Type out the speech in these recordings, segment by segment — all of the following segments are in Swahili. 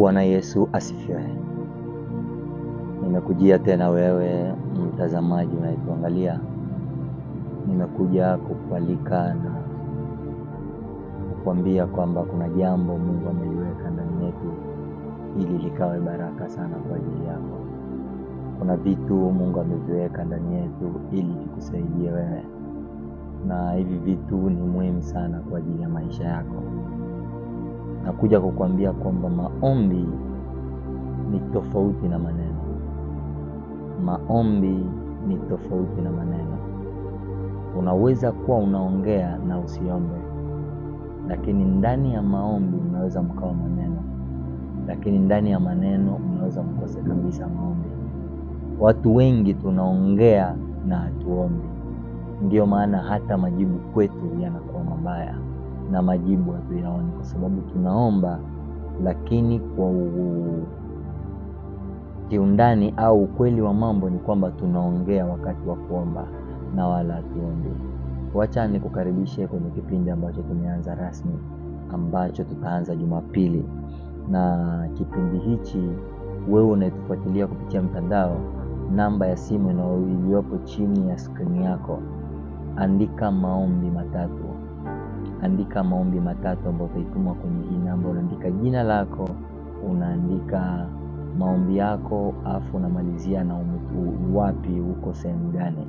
Bwana Yesu asifiwe. Nimekujia tena wewe mtazamaji unayetuangalia. Nimekuja kukualika na kukuambia kwamba kuna jambo Mungu ameliweka ndani yetu ili likawe baraka sana kwa ajili yako. Kuna vitu Mungu ameviweka ndani yetu ili vikusaidie wewe. Na hivi vitu ni muhimu sana kwa ajili ya maisha yako. Nakuja kukuambia kwamba maombi ni tofauti na maneno. Maombi ni tofauti na maneno. Unaweza kuwa unaongea na usiombe, lakini ndani ya maombi unaweza mkawa maneno, lakini ndani ya maneno unaweza mkose kabisa maombi. Watu wengi tunaongea na hatuombi. Ndio maana hata majibu kwetu yanakuwa mabaya na majibu hatuyaoni, kwa sababu tunaomba lakini kwa kiundani au ukweli wa mambo ni kwamba tunaongea wakati wa kuomba na wala hatuombi. Wacha nikukaribishe kwenye kipindi ambacho tumeanza rasmi, ambacho tutaanza Jumapili. Na kipindi hichi wewe unayetufuatilia kupitia mtandao, namba ya simu iliyopo chini ya skrini yako, andika maombi matatu. Andika maombi matatu ambayo utaituma kwenye hii namba. Unaandika jina lako, unaandika maombi yako, afu unamalizia na wapi uko sehemu gani.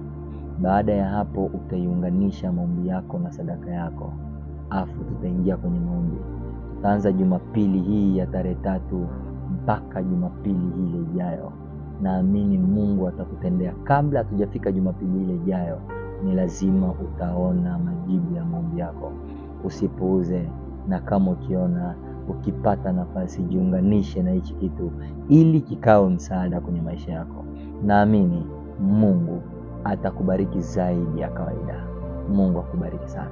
Baada ya hapo utaiunganisha maombi yako na sadaka yako, afu tutaingia kwenye maombi. Tutaanza Jumapili hii ya tarehe 3 mpaka Jumapili ile ijayo. Naamini Mungu atakutendea. Kabla hatujafika Jumapili ile ijayo, ni lazima utaona majibu ya maombi yako. Usipuuze, na kama ukipata nafasi, jiunganishe na hichi kitu ili kikawe msaada kwenye maisha yako. Naamini Mungu atakubariki zaidi ya kawaida. Mungu akubariki sana.